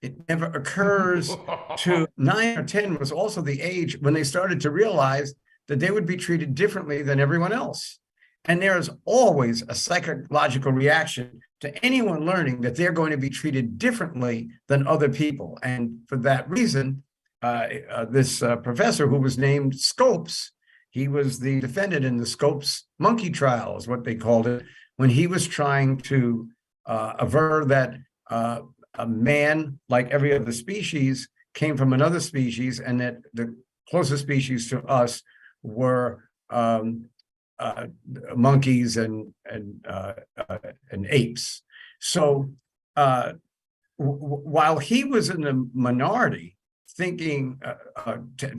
It never occurs to 9 or 10 was also the age when they started to realize that they would be treated differently than everyone else. And there is always a psychological reaction to anyone learning that they're going to be treated differently than other people. And for that reason, this professor who was named Scopes, he was the defendant in the Scopes monkey trial, is what they called it, when he was trying to aver that a man, like every other species, came from another species, and that the closest species to us were monkeys and apes. So while he was in the minority, thinking,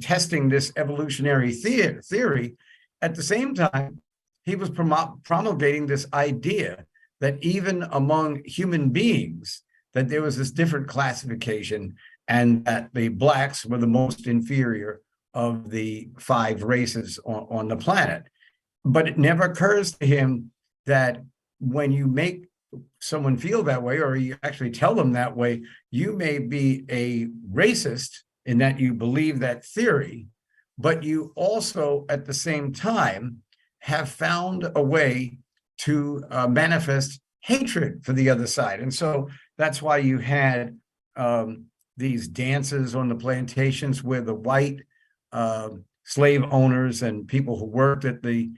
testing this evolutionary theory, at the same time, he was promulgating this idea that even among human beings, that there was this different classification, and that the blacks were the most inferior of the 5 races on the planet. But it never occurs to him that when you make someone feel that way, or you actually tell them that way, you may be a racist in that you believe that theory, but you also, at the same time, have found a way to manifest hatred for the other side. And so that's why you had these dances on the plantations where the white slave owners and people who worked at the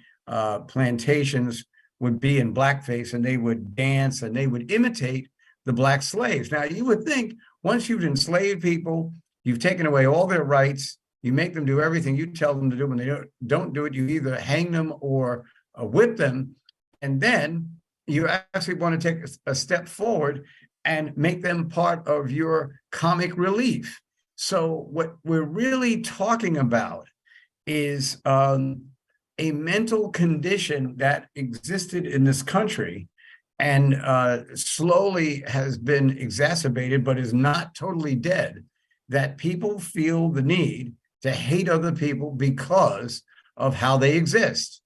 plantations would be in blackface, and they would dance and they would imitate the black slaves. Now, you would think once you've enslaved people, you've taken away all their rights, you make them do everything you tell them to do. When they don't do it, you either hang them or whip them. And then you actually want to take a step forward and make them part of your comic relief. So what we're really talking about is a mental condition that existed in this country and slowly has been exacerbated, but is not totally dead, that people feel the need to hate other people because of how they exist.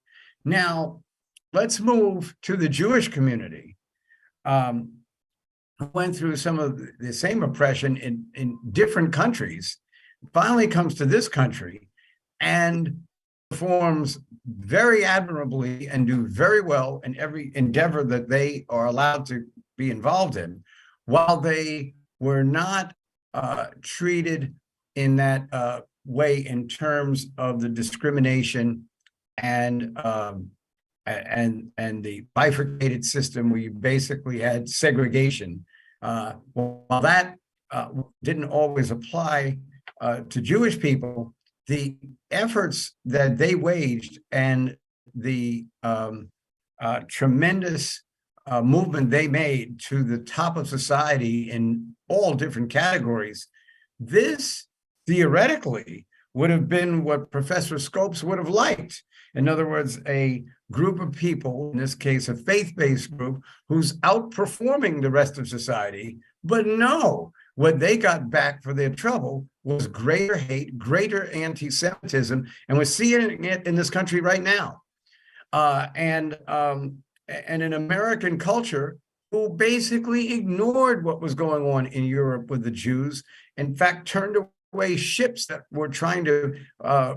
Now, let's move to the Jewish community. Went through some of the same oppression in different countries, finally comes to this country and performs very admirably and do very well in every endeavor that they are allowed to be involved in, while they were not treated in that way in terms of the discrimination and the bifurcated system where you basically had segregation. While that didn't always apply to Jewish people, the efforts that they waged and the tremendous movement they made to the top of society in all different categories, this theoretically would have been what Professor Scopes would have liked. In other words, a group of people, in this case, a faith-based group, who's outperforming the rest of society. But no, what they got back for their trouble was greater hate, greater anti-Semitism, and we're seeing it in this country right now. And an American culture who basically ignored what was going on in Europe with the Jews, in fact, turned away ships that were trying to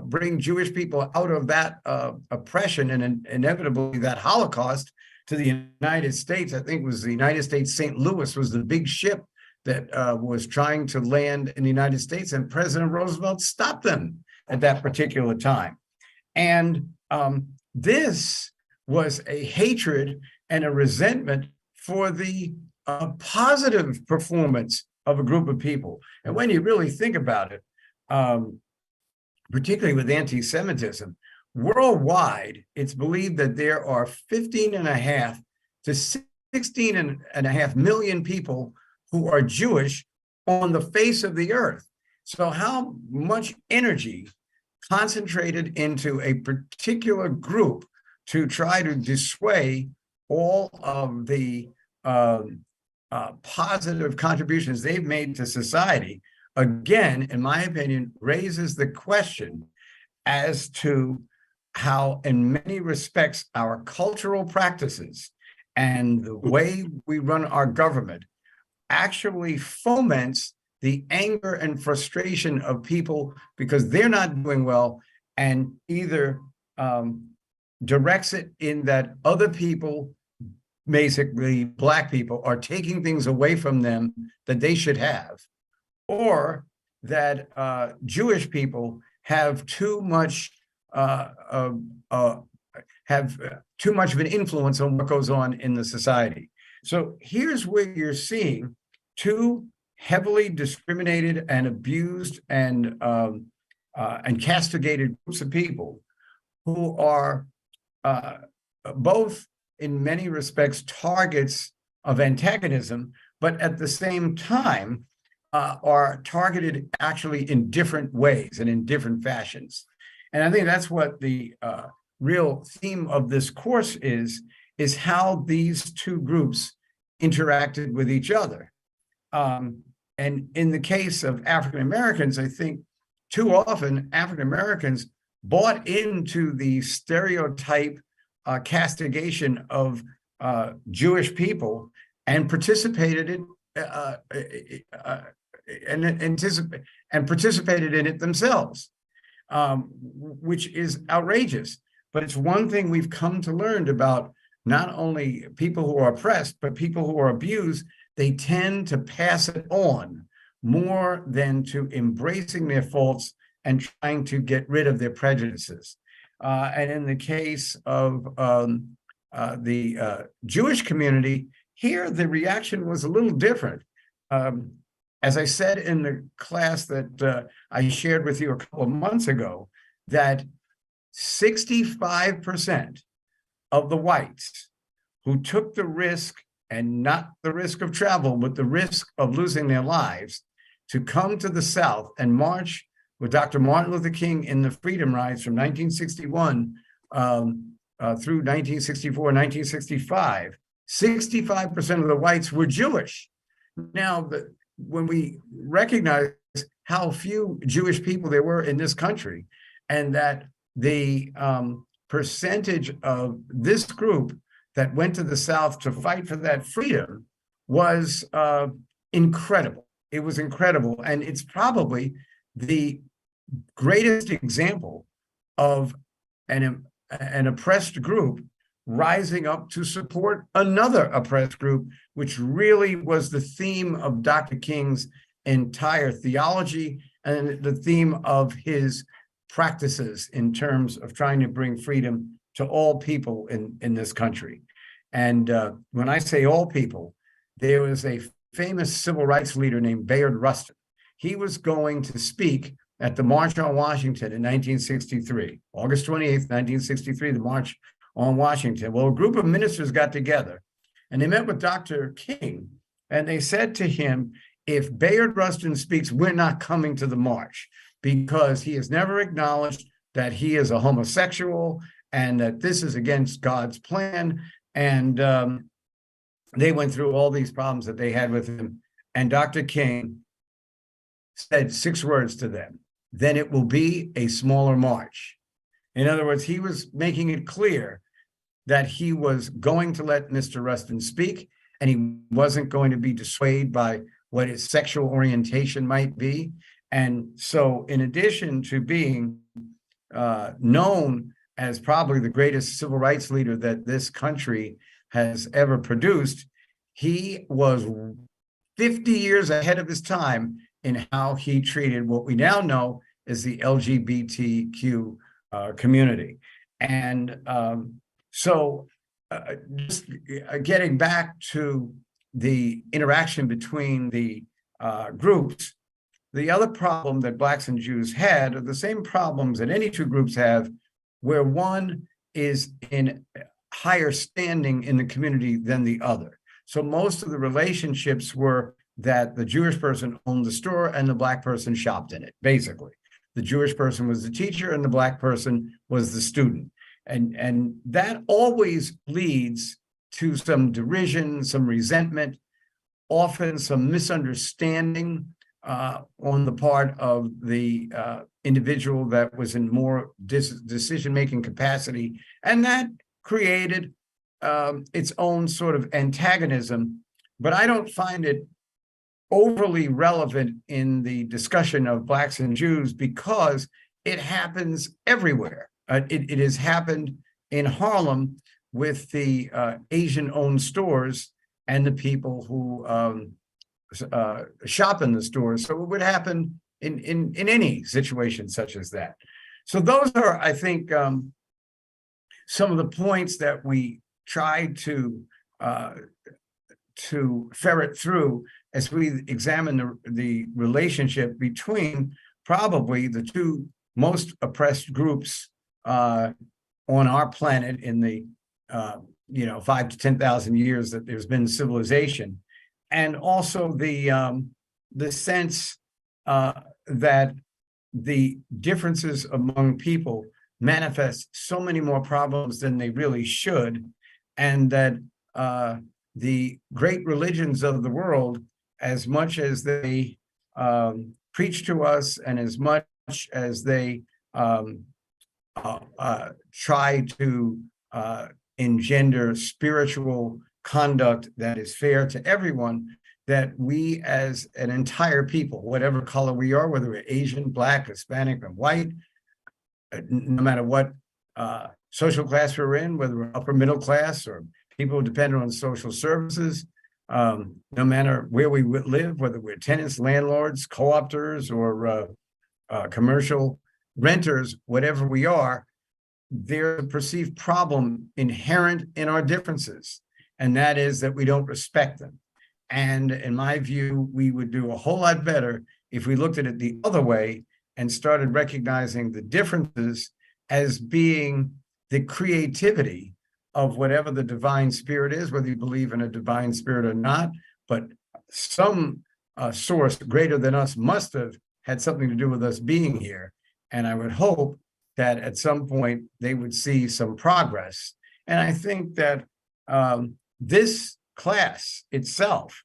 bring Jewish people out of that oppression and inevitably that Holocaust to the United States. I think it was the United States St. Louis was the big ship that was trying to land in the United States, and President Roosevelt stopped them at that particular time. And this was a hatred and a resentment for the positive performance of a group of people. And when you really think about it, particularly with anti-Semitism, worldwide, it's believed that there are 15.5 to 16.5 million people who are Jewish on the face of the earth. So how much energy concentrated into a particular group to try to dissuade all of the positive contributions they've made to society, again, in my opinion, raises the question as to how, in many respects, our cultural practices and the way we run our government actually foments the anger and frustration of people because they're not doing well, and either directs it in that other people, basically Black people, are taking things away from them that they should have, or that Jewish people have too much too much of an influence on what goes on in the society. So here's where you're seeing two heavily discriminated and abused and castigated groups of people who are both in many respects targets of antagonism, but at the same time are targeted actually in different ways and in different fashions. And I think that's what the real theme of this course is how these two groups interacted with each other. And in the case of African Americans, I think too often African Americans bought into the stereotype castigation of Jewish people and participated in participated in it themselves, which is outrageous. But it's one thing we've come to learn about not only people who are oppressed, but people who are abused. They tend to pass it on more than to embracing their faults and trying to get rid of their prejudices. And in the case of the Jewish community, here the reaction was a little different. As I said in the class that I shared with you a couple of months ago, that 65% of the whites who took the risk, and not the risk of travel, but the risk of losing their lives, to come to the South and march with Dr. Martin Luther King in the Freedom Rides from 1961 through 1964, 1965, 65% of the whites were Jewish. Now, when we recognize how few Jewish people there were in this country, and that the percentage of this group that went to the South to fight for that freedom was incredible. It was incredible. And it's probably the greatest example of an oppressed group rising up to support another oppressed group, which really was the theme of Dr. King's entire theology and the theme of his practices in terms of trying to bring freedom to all people in this country. And when I say all people, there was a famous civil rights leader named Bayard Rustin. He was going to speak at the March on Washington in 1963, August 28th, 1963, the March on Washington. Well, a group of ministers got together and they met with Dr. King, and they said to him, if Bayard Rustin speaks, we're not coming to the march, because he has never acknowledged that he is a homosexual and that this is against God's plan. And they went through all these problems that they had with him. And Dr. King said 6 words to them: then it will be a smaller march. In other words, he was making it clear that he was going to let Mr. Rustin speak, and he wasn't going to be dissuaded by what his sexual orientation might be. And so in addition to being known as probably the greatest civil rights leader that this country has ever produced, he was 50 years ahead of his time in how he treated what we now know as the LGBTQ community. And so just getting back to the interaction between the groups, the other problem that Blacks and Jews had are the same problems that any two groups have, where one is in higher standing in the community than the other. So most of the relationships were that the Jewish person owned the store and the Black person shopped in it, basically. The Jewish person was the teacher and the Black person was the student. And that always leads to some derision, some resentment, often some misunderstanding on the part of the individual that was in more decision-making capacity. And that created its own sort of antagonism. But I don't find it overly relevant in the discussion of Blacks and Jews because it happens everywhere. It has happened in Harlem with the Asian-owned stores and the people who shop in the stores. So it would happen in any situation such as that. So those are, I think, some of the points that we tried to ferret through as we examine the relationship between probably the two most oppressed groups on our planet in the 5 to 10,000 years that there's been civilization, and also the sense that the differences among people manifest so many more problems than they really should, and that the great religions of the world, as much as they preach to us and as much as they try to engender spiritual conduct that is fair to everyone, that we as an entire people, whatever color we are, whether we're Asian, Black, Hispanic, or white, no matter what social class we're in, whether we're upper middle class or people dependent on social services, no matter where we live, whether we're tenants, landlords, co-opters, or commercial renters, whatever we are, there's a perceived problem inherent in our differences, and that is that we don't respect them. And in my view, we would do a whole lot better if we looked at it the other way and started recognizing the differences as being the creativity of whatever the divine spirit is, whether you believe in a divine spirit or not, but some source greater than us must have had something to do with us being here. And I would hope that at some point they would see some progress. And I think that this class itself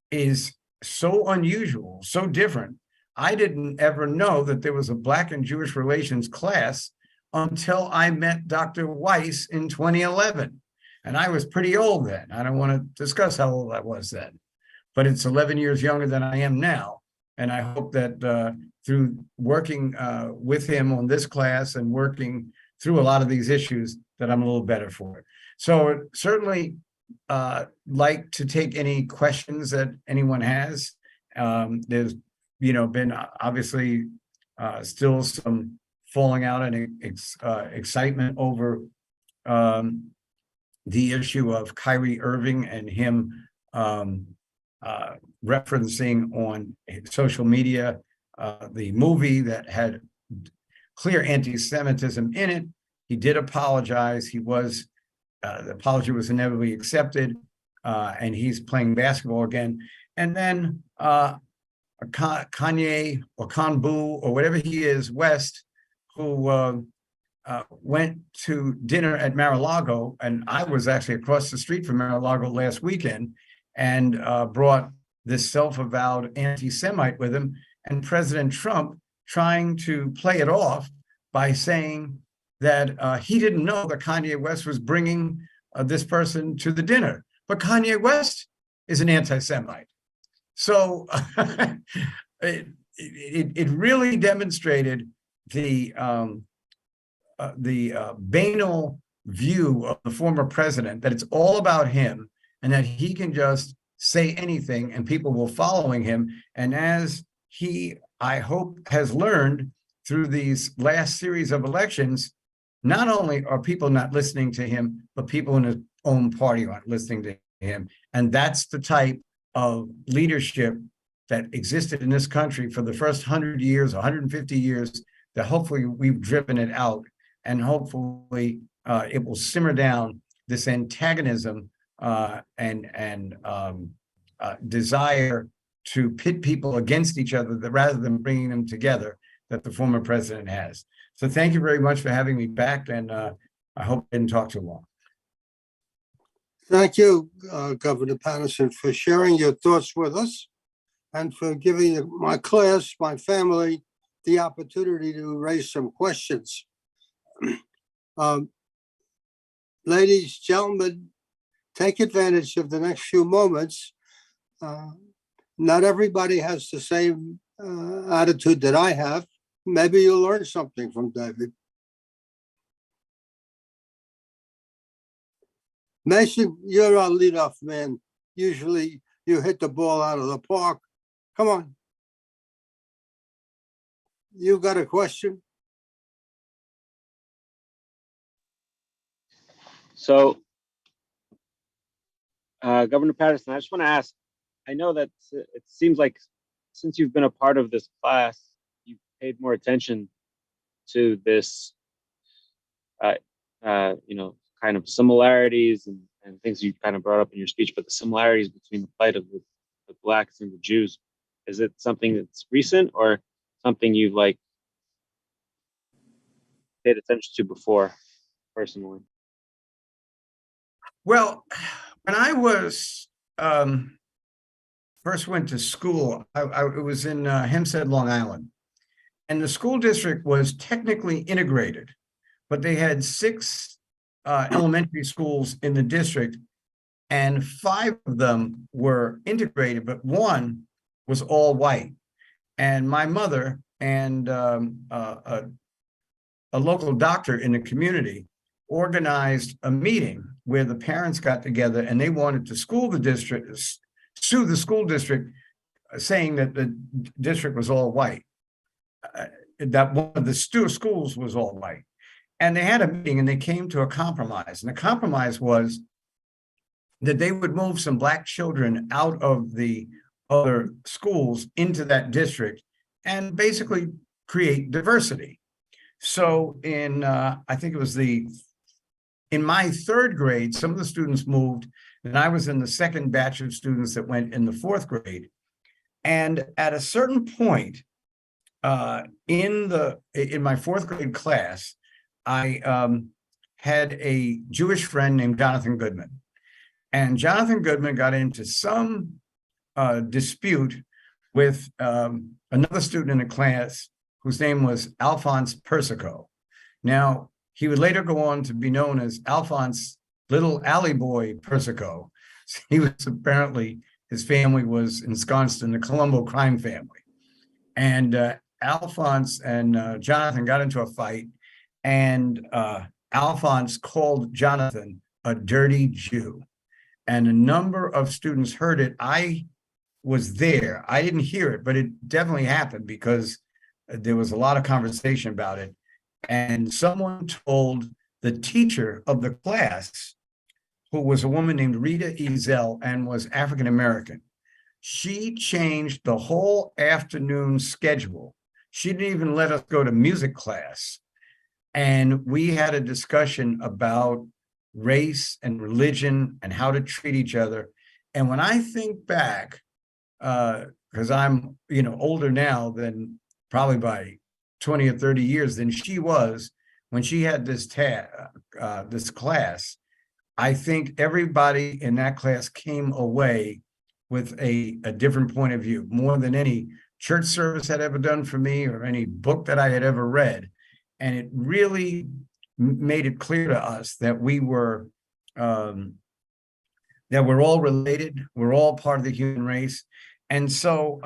is so unusual, so different. I didn't ever know that there was a Black and Jewish relations class until I met Dr. Weiss in 2011. And I was pretty old then. I don't want to discuss how old I was then, but it's 11 years younger than I am now. And I hope that through working with him on this class and working through a lot of these issues, that I'm a little better for it. So certainly like to take any questions that anyone has. There's been obviously still some falling out and excitement over the issue of Kyrie Irving and him referencing on social media the movie that had clear anti-Semitism in it. He did apologize. The apology was inevitably accepted, and he's playing basketball again. And then Kanye or Kanbu or whatever he is, West, who went to dinner at Mar-a-Lago, and I was actually across the street from Mar-a-Lago last weekend, and brought this self-avowed anti-Semite with him, and President Trump trying to play it off by saying that he didn't know that Kanye West was bringing this person to the dinner. But Kanye West is an anti-Semite. So it really demonstrated the banal view of the former president, that it's all about him and that he can just say anything and people will following him. And as he, I hope, has learned through these last series of elections, not only are people not listening to him, but people in his own party aren't listening to him. And that's the type of leadership that existed in this country for the first 100 years, 150 years, that hopefully we've driven it out. And hopefully it will simmer down this antagonism and desire to pit people against each other rather than bringing them together that the former president has. So thank you very much for having me back, and I hope I didn't talk too long. Thank you, Governor Paterson, for sharing your thoughts with us and for giving my class, my family, the opportunity to raise some questions. Ladies, gentlemen, take advantage of the next few moments. Not everybody has the same attitude that I have. Maybe you'll learn something from David. Mason, you're our leadoff man. Usually you hit the ball out of the park. Come on. You got a question? So, Governor Patterson, I just want to ask, I know that it seems like since you've been a part of this class, you've paid more attention to this, kind of similarities and things you kind of brought up in your speech, but the similarities between the plight of the Blacks and the Jews. Is it something that's recent or something you've like paid attention to before personally? Well, when I was first went to school, I was in Hempstead, Long Island, and the school district was technically integrated, but they had 6 elementary schools in the district, and 5 of them were integrated, but 1 was all white. And my mother and a local doctor in the community organized a meeting where the parents got together and they wanted to sue the school district, saying that the district was all white, that one of the schools was all white. And they had a meeting and they came to a compromise. And the compromise was that they would move some Black children out of the other schools into that district and basically create diversity. So I think it was in my 3rd grade, some of the students moved, and I was in the 2nd batch of students that went in the 4th grade. And at a certain point in my 4th grade class, I had a Jewish friend named Jonathan Goodman. And Jonathan Goodman got into some dispute with another student in the class whose name was Alphonse Persico. Now, he would later go on to be known as Alphonse Little Alley Boy Persico. He was apparently, his family was ensconced in the Colombo crime family. And Alphonse and Jonathan got into a fight, and Alphonse called Jonathan a dirty Jew. And a number of students heard it. I was there. I didn't hear it, but it definitely happened because there was a lot of conversation about it. And someone told the teacher of the class, who was a woman named Rita Ezel and was African American. She changed the whole afternoon schedule. She didn't even let us go to music class. And we had a discussion about race and religion and how to treat each other. And when I think back, because I'm older now than probably by 20 or 30 years than she was when she had this class, I think everybody in that class came away with a different point of view, more than any church service had ever done for me or any book that I had ever read. And it really made it clear to us that we're all related, we're all part of the human race. And so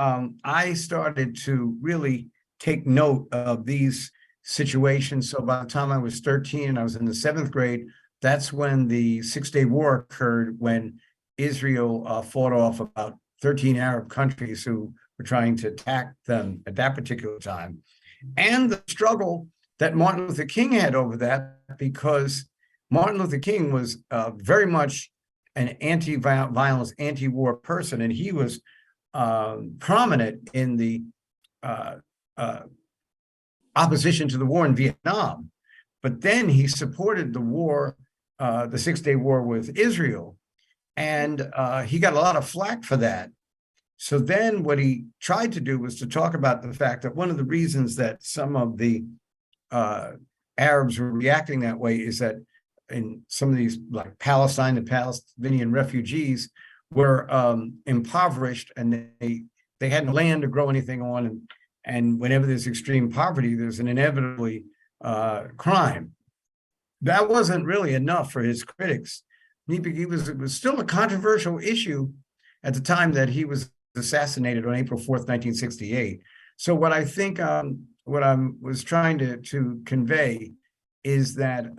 I started to really take note of these situations. So by the time I was 13 and I was in the 7th grade, that's when the 6-Day War occurred, when Israel fought off about 13 Arab countries who were trying to attack them at that particular time. And the struggle that Martin Luther King had over that, because Martin Luther King was very much an anti-violence, anti-war person, and he was prominent in the opposition to the war in Vietnam. But then he supported the war, the 6-Day War with Israel, and he got a lot of flack for that. So then what he tried to do was to talk about the fact that one of the reasons that some of the Arabs were reacting that way is that in some of these, like Palestine, the Palestinian refugees were impoverished, and they had no land to grow anything on, and whenever there's extreme poverty, there's an inevitably crime. That wasn't really enough for his critics. It was still a controversial issue at the time that he was assassinated on April 4th, 1968. So what I think what I was trying to convey is that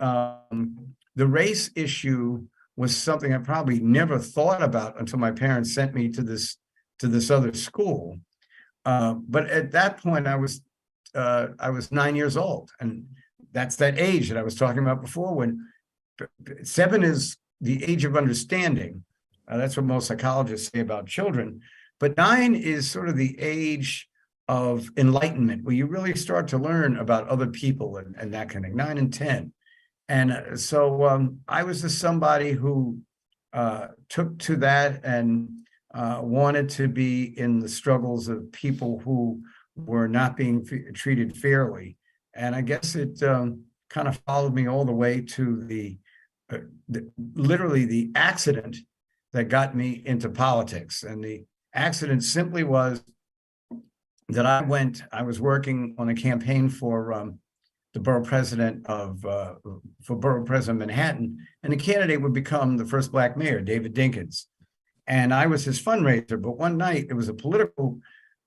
the race issue was something I probably never thought about until my parents sent me to this other school. But at that point, I was 9 years old, and that's that age that I was talking about before. When 7 is the age of understanding, that's what most psychologists say about children. But 9 is sort of the age of enlightenment, where you really start to learn about other people and that kind of thing. 9 and 10. And so I was just somebody who took to that and wanted to be in the struggles of people who were not being treated fairly. And I guess it kind of followed me all the way to literally the accident that got me into politics. And the accident simply was that I was working on a campaign for the borough president for borough president of Manhattan, and the candidate would become the first Black mayor, David Dinkins. And I was his fundraiser, but one night it was a political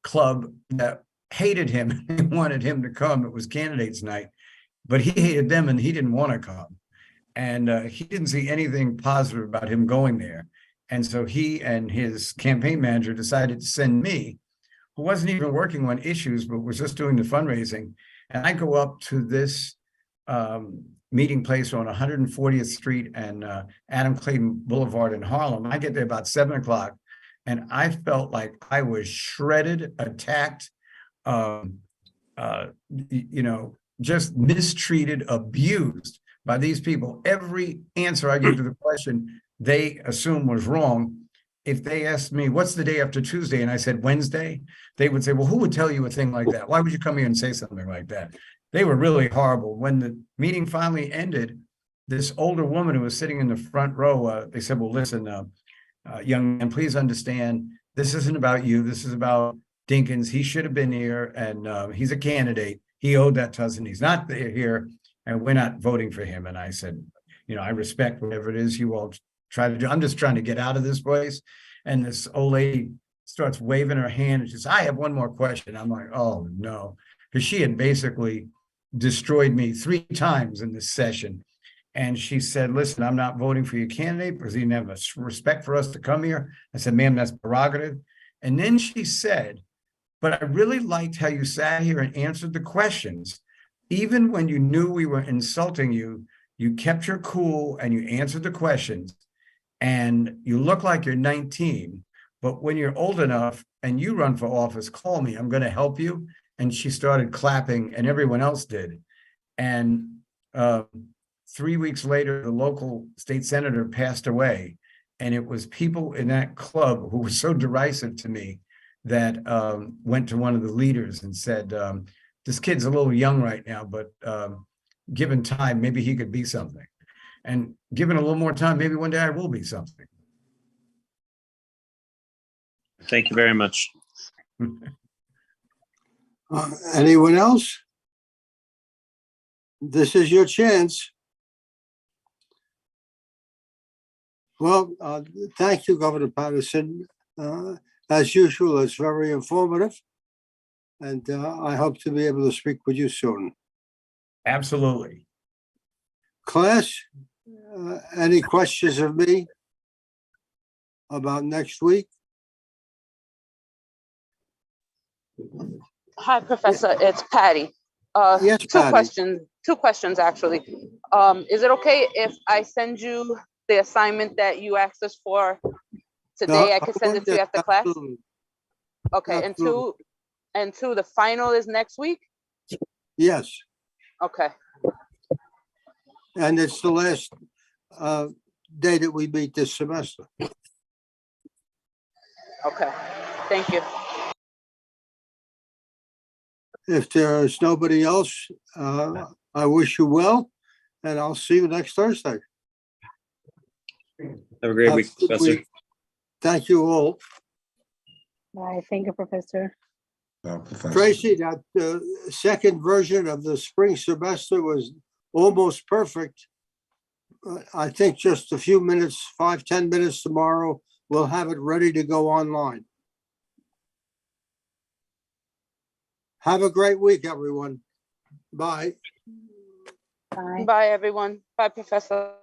club that hated him. They wanted him to come. It was candidates night, but he hated them and he didn't want to come. And he didn't see anything positive about him going there. And so he and his campaign manager decided to send me, who wasn't even working on issues, but was just doing the fundraising. And I go up to this meeting place on 140th Street and Adam Clayton Boulevard in Harlem. I get there about 7 o'clock, and I felt like I was shredded, attacked, just mistreated, abused by these people. Every answer I gave to the question they assumed was wrong. If they asked me, what's the day after Tuesday? And I said, Wednesday, they would say, well, who would tell you a thing like that? Why would you come here and say something like that? They were really horrible. When the meeting finally ended, this older woman who was sitting in the front row, they said, well, listen, young man, please understand, this isn't about you. This is about Dinkins. He should have been here, and he's a candidate. He owed that to us, and he's not here, and we're not voting for him. And I said, I respect whatever it is you all try to do. I'm just trying to get out of this place. And this old lady starts waving her hand and she says, I have one more question. I'm like, oh no, because she had basically destroyed me 3 times in this session. And she said, listen, I'm not voting for your candidate because he didn't have respect for us to come here. I said, ma'am, that's prerogative. And then she said, but I really liked how you sat here and answered the questions. Even when you knew we were insulting you, you kept your cool and you answered the questions. And you look like you're 19, but when you're old enough and you run for office, call me, I'm going to help you. And she started clapping and everyone else did. And 3 weeks later, the local state senator passed away. And it was people in that club who were so derisive to me that went to one of the leaders and said, this kid's a little young right now, but given time, maybe he could be something. And given a little more time, maybe one day I will be something. Thank you very much. Anyone else? This is your chance. Well, thank you, Governor Patterson. As usual, it's very informative. And I hope to be able to speak with you soon. Absolutely. Class, any questions of me about next week? Hi, Professor. It's Patty. Yes, Patty. Two questions actually. Is it okay if I send you the assignment that you asked us for today? I can send it to you after class. Absolutely. Okay, Absolutely. and two, the final is next week? Yes, Okay, and it's the last day that we meet this semester. okay. Thank you. If there's nobody else, I wish you well, and I'll see you next Thursday. Have a great Have week, a good Professor. week. Thank you all. Bye. Thank you, Professor. Professor. Tracy, that second version of the spring semester was almost perfect. I think just a few minutes, 5-10 minutes tomorrow, we'll have it ready to go online. Have a great week, everyone. Bye. Bye. Bye, everyone. Bye, Professor.